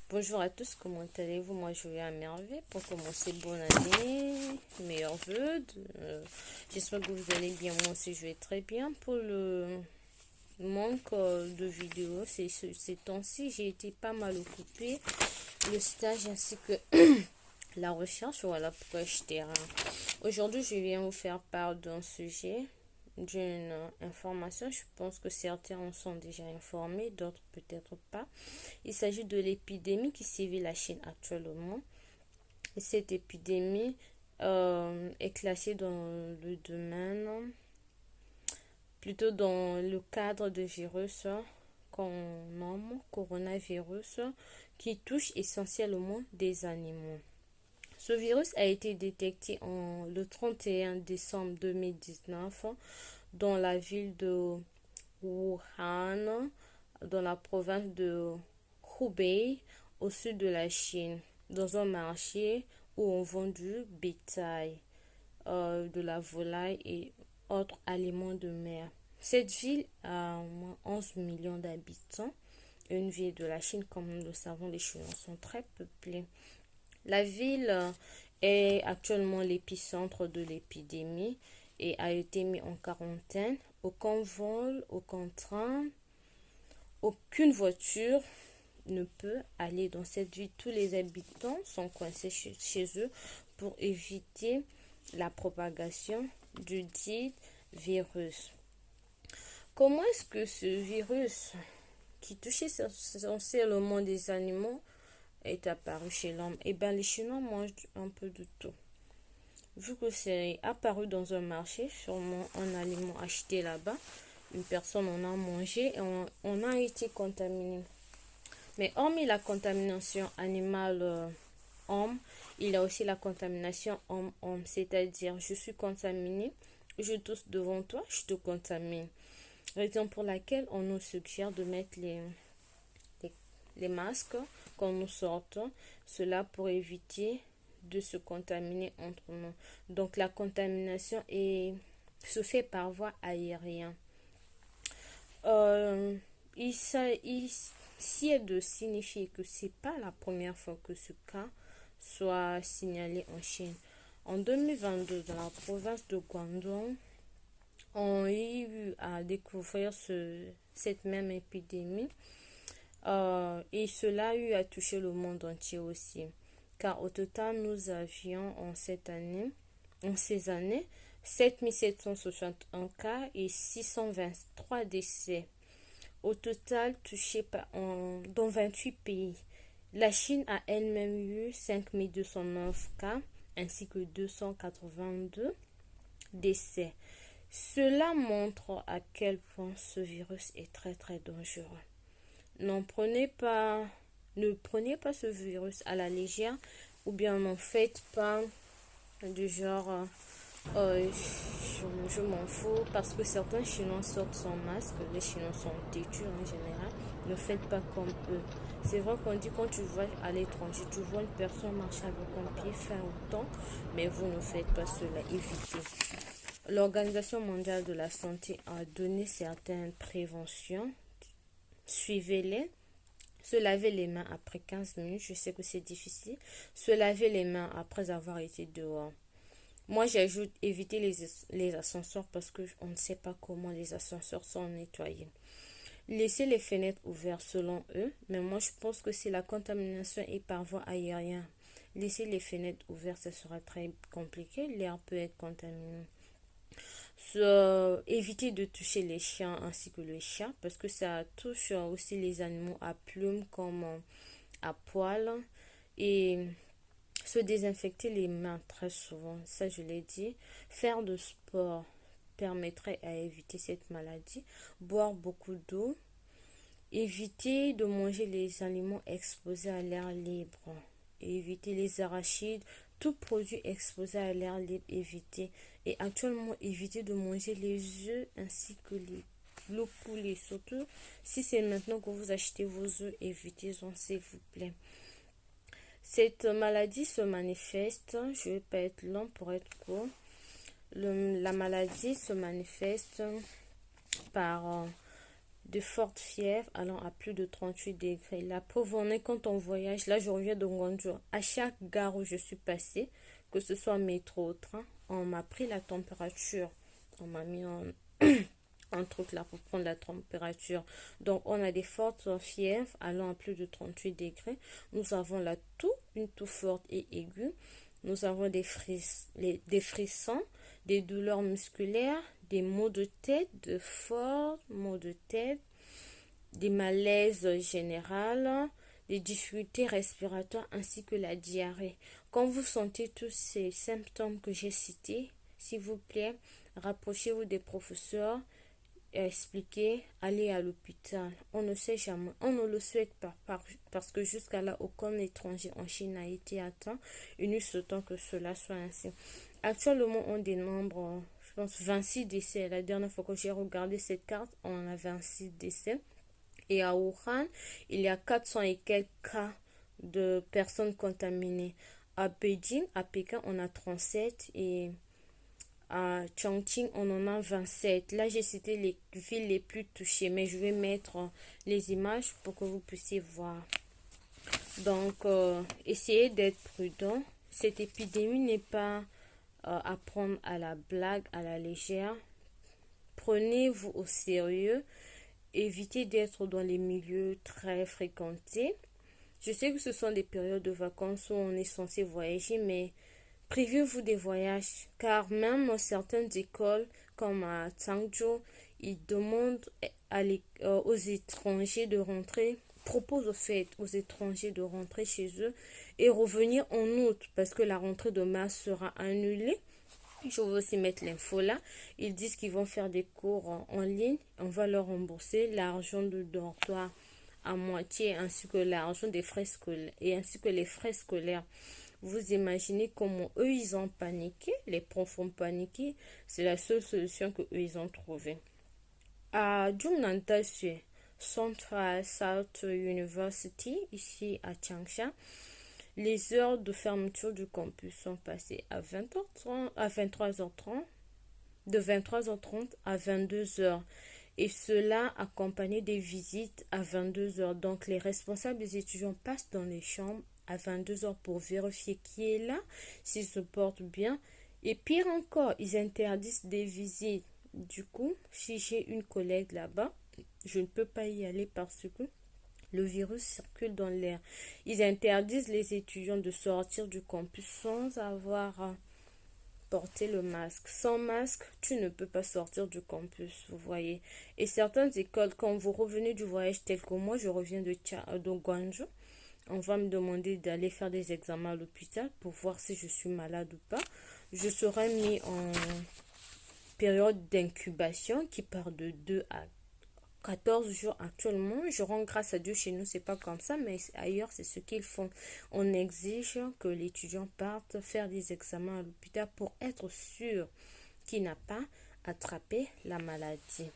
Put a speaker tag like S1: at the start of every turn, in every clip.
S1: Bonjour à tous, comment allez-vous? Moi je vais à merveille pour commencer. Bonne année, meilleurs vœux. J'espère que vous allez bien. Moi aussi je vais très bien. Pour le manque de vidéos, ces temps-ci j'ai été pas mal occupée. Le stage ainsi que la recherche, voilà pourquoi je t'ai. Aujourd'hui je viens vous faire part d'un sujet, d'une information. Je pense que certains en sont déjà informés, d'autres peut-être pas. Il s'agit de l'épidémie qui sévit la Chine actuellement. Et cette épidémie est classée dans le domaine, plutôt dans le cadre de virus qu'on nomme coronavirus, qui touche essentiellement des animaux. Ce virus a été détecté le 31 décembre 2019 dans la ville de Wuhan, dans la province de Hubei, au sud de la Chine, dans un marché où on vend du bétail, de la volaille et autres aliments de mer. Cette ville a au moins 11 millions d'habitants. Une ville de la Chine, comme nous le savons, les Chinois sont très peuplés. La ville est actuellement l'épicentre de l'épidémie et a été mise en quarantaine. Aucun vol, aucun train, aucune voiture ne peut aller dans cette ville. Tous les habitants sont coincés chez eux pour éviter la propagation du dit virus. Comment est-ce que ce virus qui touchait essentiellement des animaux est apparu chez l'homme? Eh bien, les Chinois mangent un peu de tout. Vu que c'est apparu dans un marché, sûrement un aliment acheté là-bas, une personne en a mangé et on a été contaminé. Mais hormis la contamination animale-homme, il y a aussi la contamination homme-homme, c'est-à-dire je suis contaminé, je tousse devant toi, je te contamine. Raison pour laquelle on nous suggère de mettre les masques quand nous sortons, cela pour éviter de se contaminer entre nous. Donc la contamination se fait par voie aérienne. Ici est de signifier que c'est pas la première fois que ce cas soit signalé en Chine. En 2022, dans la province de Guangdong, on a eu à découvrir cette même épidémie. Et cela a eu à toucher le monde entier aussi. Car au total, nous avions en ces années 7761 cas et 623 décès. Au total, touchés dans 28 pays. La Chine a elle-même eu 5209 cas ainsi que 282 décès. Cela montre à quel point ce virus est très très dangereux. Ne prenez pas ce virus à la légère ou bien n'en faites pas du genre je m'en fous parce que certains Chinois sortent sans masque. Les Chinois sont têtus en général. Ne faites pas comme eux. C'est vrai qu'on dit quand tu vas à l'étranger, tu vois une personne marcher avec un pied fin au temps, mais vous ne faites pas cela. Évitez. L'Organisation mondiale de la santé a donné certaines préventions. Suivez-les. Se laver les mains après 15 minutes. Je sais que c'est difficile. Se laver les mains après avoir été dehors. Moi, j'ajoute éviter les ascenseurs parce qu'on ne sait pas comment les ascenseurs sont nettoyés. Laissez les fenêtres ouvertes selon eux, mais moi, je pense que si la contamination est par voie aérienne, laissez les fenêtres ouvertes, ça sera très compliqué. L'air peut être contaminé. Évitez de toucher les chiens ainsi que les chats parce que ça touche aussi les animaux à plumes comme à poils et se désinfecter les mains très souvent, ça je l'ai dit. Faire de sport permettrait à éviter cette maladie. Boire beaucoup d'eau. Éviter de manger les aliments exposés à l'air libre. Éviter les arachides. Tout produit exposé à l'air libre, éviter. Et actuellement, éviter de manger les œufs ainsi que le poulet. Surtout si c'est maintenant que vous achetez vos œufs, évitez-en s'il vous plaît. Cette maladie se manifeste, je ne vais pas être long pour être court, La maladie se manifeste par de fortes fièvres allant à plus de 38 degrés. La pauvre, on est quand on voyage. Là, je reviens de Guangzhou. À chaque gare où je suis passée, que ce soit métro ou train, on m'a pris la température. On m'a mis un truc là pour prendre la température. Donc, on a des fortes fièvres allant à plus de 38 degrés. Nous avons la toux, une toux forte et aiguë. Nous avons des frissons, des douleurs musculaires, des maux de tête, de forts maux de tête, des malaises généraux, des difficultés respiratoires ainsi que la diarrhée. Quand vous sentez tous ces symptômes que j'ai cités, s'il vous plaît, rapprochez-vous des professeurs et expliquez, allez à l'hôpital. On ne sait jamais, on ne le souhaite pas parce que jusqu'à là, aucun étranger en Chine n'a été atteint. Il nous souhaitons que cela soit ainsi. Actuellement, on dénombre, je pense, 26 décès. La dernière fois que j'ai regardé cette carte, on a 26 décès. Et à Wuhan, il y a 400 et quelques cas de personnes contaminées. À Beijing, à Pékin, on a 37 et à Chongqing, on en a 27. Là, j'ai cité les villes les plus touchées, mais je vais mettre les images pour que vous puissiez voir. Donc, essayez d'être prudent. Cette épidémie n'est pas à prendre à la blague, à la légère. Prenez-vous au sérieux. Évitez d'être dans les milieux très fréquentés. Je sais que ce sont des périodes de vacances où on est censé voyager, mais privez-vous des voyages, car même certaines écoles, comme à Zhangzhou, ils demandent aux étrangers de rentrer, proposent au fait aux étrangers de rentrer chez eux et revenir en août, parce que la rentrée de mars sera annulée. Je vais aussi mettre l'info là. Ils disent qu'ils vont faire des cours en ligne. On va leur rembourser l'argent de dortoir à moitié, ainsi que l'argent des frais scolaires et ainsi que les frais scolaires. Vous imaginez comment eux ils ont paniqué, les profs ont paniqué. C'est la seule solution que eux ils ont trouvée. À Zhongnandaxue, Central South University, ici à Changsha, les heures de fermeture du campus sont passées à 20h30, à 23h30, de 23h30 à 22h. Et cela accompagné des visites à 22h. Donc, les responsables des étudiants passent dans les chambres à 22h pour vérifier qui est là, s'ils se portent bien. Et pire encore, ils interdisent des visites. Du coup, si j'ai une collègue là-bas, je ne peux pas y aller parce que le virus circule dans l'air. Ils interdisent les étudiants de sortir du campus sans avoir porté le masque. Sans masque, tu ne peux pas sortir du campus, vous voyez. Et certaines écoles, quand vous revenez du voyage tel que moi, je reviens de Guangzhou, on va me demander d'aller faire des examens à l'hôpital pour voir si je suis malade ou pas. Je serai mis en période d'incubation qui part de 2 à 14 jours actuellement. Je rends grâce à Dieu, chez nous c'est pas comme ça, mais ailleurs c'est ce qu'ils font. On exige que l'étudiant parte faire des examens à l'hôpital pour être sûr qu'il n'a pas attrapé la maladie.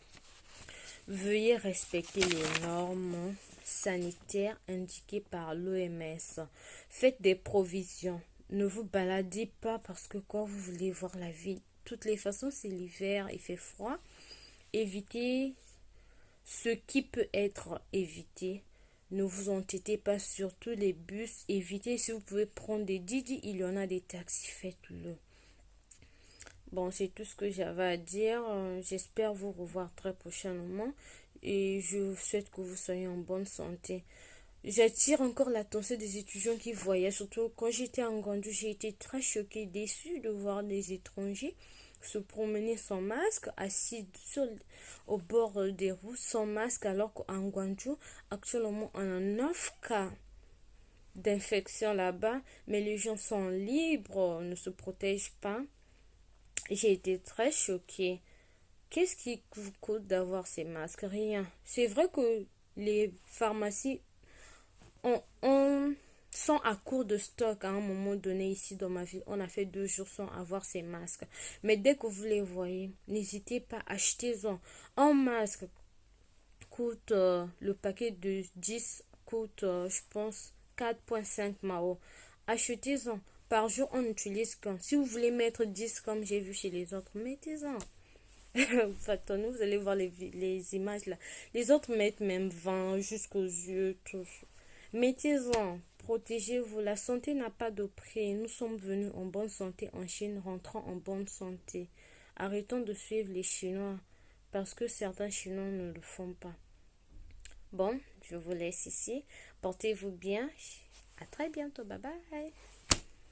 S1: Veuillez respecter les normes sanitaires indiquées par l'OMS. Faites des provisions. Ne vous baladez pas parce que quand vous voulez voir la ville, de toutes les façons c'est l'hiver, il fait froid. Évitez ce qui peut être évité. Ne vous entêtez pas sur tous les bus. Évitez, si vous pouvez prendre des Didi, il y en a des taxis, faites-le. Bon, c'est tout ce que j'avais à dire. J'espère vous revoir très prochainement et je souhaite que vous soyez en bonne santé. J'attire encore l'attention des étudiants qui voyagent. Surtout quand j'étais en Guangzhou, j'ai été très choquée, déçue de voir des étrangers se promener sans masque, assis au bord des routes sans masque, alors qu'en Guangzhou, actuellement, on a 9 cas d'infection là-bas, mais les gens sont libres, ne se protègent pas. J'ai été très choquée. Qu'est-ce qui vous coûte d'avoir ces masques? Rien. C'est vrai que les pharmacies sont à court de stock à un moment donné ici dans ma ville. On a fait 2 jours sans avoir ces masques. Mais dès que vous les voyez, n'hésitez pas, achetez-en. Un masque coûte, le paquet de 10 coûte, je pense, 4,5 Mao. Achetez-en. par jour, on utilise quand? Si vous voulez mettre 10 comme j'ai vu chez les autres, mettez-en. Attendez, vous allez voir les images là. Les autres mettent même 20 jusqu'aux yeux, tous. Mettez-en. Protégez-vous. La santé n'a pas de prix. Nous sommes venus en bonne santé en Chine, rentrons en bonne santé. Arrêtons de suivre les Chinois parce que certains Chinois ne le font pas. Bon, je vous laisse ici. Portez-vous bien. À très bientôt. Bye bye.